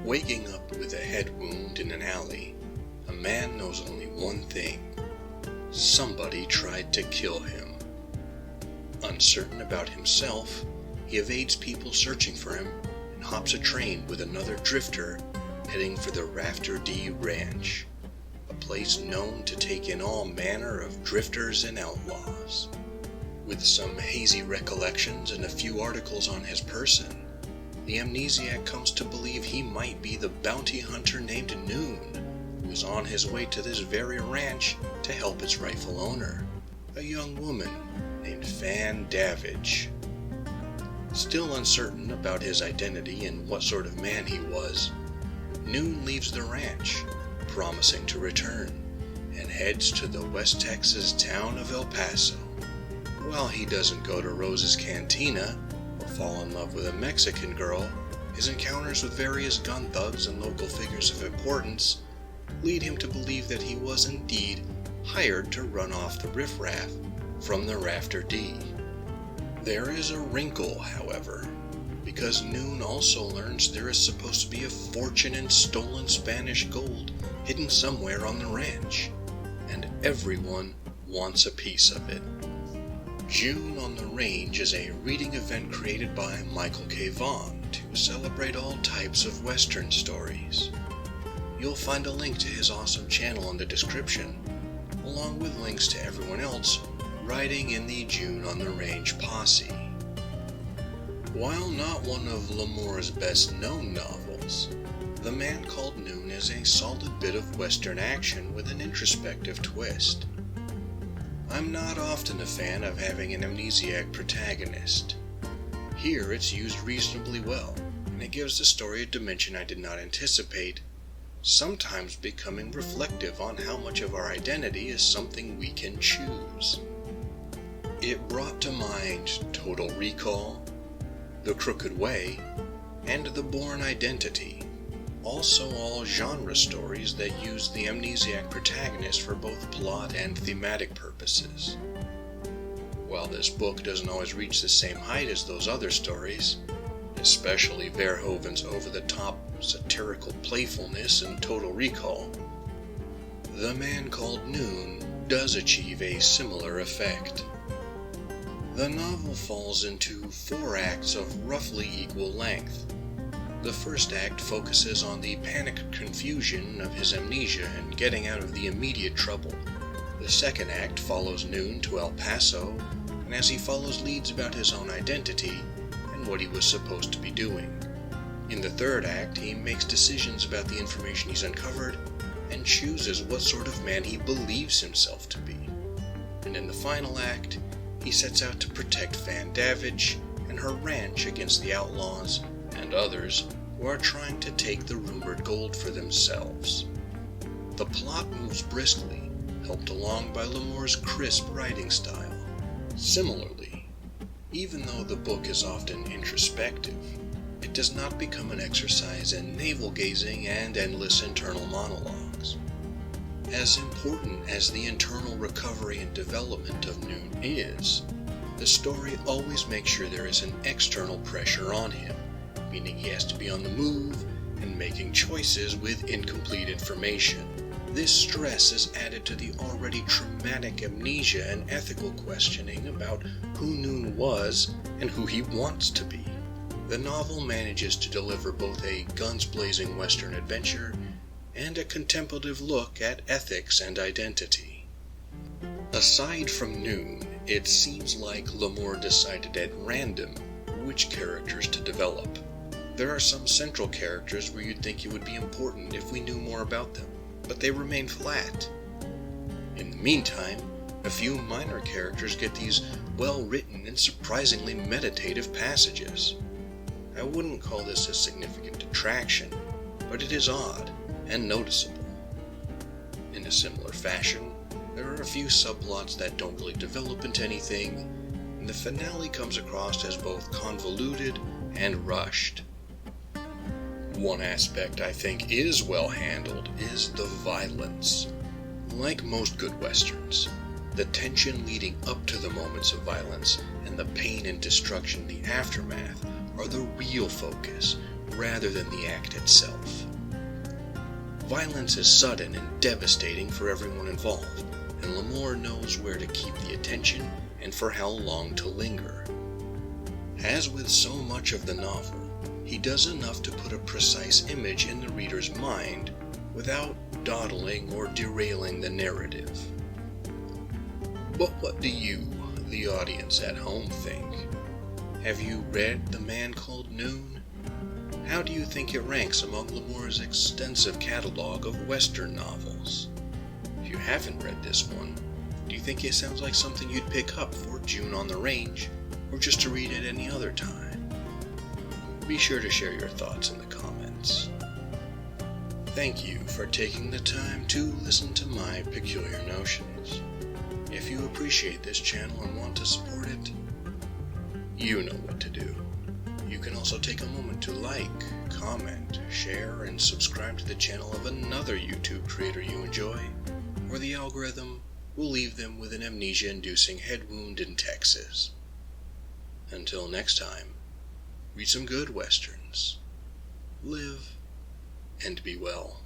Waking up with a head wound in an alley, a man knows only one thing. Somebody tried to kill him. Uncertain about himself, he evades people searching for him and hops a train with another drifter heading for the Rafter D Ranch, a place known to take in all manner of drifters and outlaws. With some hazy recollections and a few articles on his person, the amnesiac comes to believe he might be the bounty hunter named Noon, who is on his way to this very ranch to help its rightful owner, a young woman named Fan Davidge. Still uncertain about his identity and what sort of man he was, Noon leaves the ranch, promising to return, and heads to the West Texas town of El Paso. While he doesn't go to Rose's Cantina or fall in love with a Mexican girl, his encounters with various gun thugs and local figures of importance lead him to believe that he was indeed hired to run off the riffraff from the Rafter D. There is a wrinkle, however, because Noon also learns there is supposed to be a fortune in stolen Spanish gold hidden somewhere on the ranch, and everyone wants a piece of it. June on the Range is a reading event created by Michael K. Vaughan to celebrate all types of Western stories. You'll find a link to his awesome channel in the description, along with links to everyone else writing in the June on the Range posse. While not one of Lamour's best-known novels, The Man Called Noon is a solid bit of Western action with an introspective twist. I'm not often a fan of having an amnesiac protagonist. Here it's used reasonably well, and it gives the story a dimension I did not anticipate, sometimes becoming reflective on how much of our identity is something we can choose. It brought to mind Total Recall, The Crooked Way, and The Bourne Identity, also all genre stories that use the amnesiac protagonist for both plot and thematic purposes. While this book doesn't always reach the same height as those other stories, especially Verhoeven's over-the-top satirical playfulness in Total Recall, The Man Called Noon does achieve a similar effect. The novel falls into 4 acts of roughly equal length. The first act focuses on the panicked confusion of his amnesia and getting out of the immediate trouble. The second act follows Noon to El Paso, and as he follows leads about his own identity and what he was supposed to be doing. In the third act, he makes decisions about the information he's uncovered and chooses what sort of man he believes himself to be. And in the final act, he sets out to protect Fan Davidge and her ranch against the outlaws and others who are trying to take the rumored gold for themselves. The plot moves briskly, helped along by Lamour's crisp writing style. Similarly, even though the book is often introspective, it does not become an exercise in navel-gazing and endless internal monologues. As important as the internal recovery and development of Noon is, the story always makes sure there is an external pressure on him, meaning he has to be on the move and making choices with incomplete information. This stress is added to the already traumatic amnesia and ethical questioning about who Noon was and who he wants to be. The novel manages to deliver both a guns-blazing Western adventure and a contemplative look at ethics and identity. Aside from Noon, it seems like Lamour decided at random which characters to develop. There are some central characters where you'd think it would be important if we knew more about them, but they remain flat. In the meantime, a few minor characters get these well-written and surprisingly meditative passages. I wouldn't call this a significant detraction, but it is odd and noticeable. In a similar fashion, there are a few subplots that don't really develop into anything, and the finale comes across as both convoluted and rushed. One aspect I think is well handled is the violence. Like most good westerns, the tension leading up to the moments of violence and the pain and destruction in the aftermath are the real focus, rather than the act itself. Violence is sudden and devastating for everyone involved, and L'Amour knows where to keep the attention and for how long to linger. As with so much of the novel, he does enough to put a precise image in the reader's mind without dawdling or derailing the narrative. But what do you, the audience at home, think? Have you read The Man Called Noon? How do you think it ranks among L'Amour's extensive catalog of Western novels? If you haven't read this one, do you think it sounds like something you'd pick up for June on the Range, or just to read at any other time? Be sure to share your thoughts in the comments. Thank you for taking the time to listen to my peculiar notions. If you appreciate this channel and want to support it, you know what to do. You can also take a moment to like, comment, share, and subscribe to the channel of another YouTube creator you enjoy, or the algorithm will leave them with an amnesia-inducing head wound in Texas. Until next time, read some good westerns, live, and be well.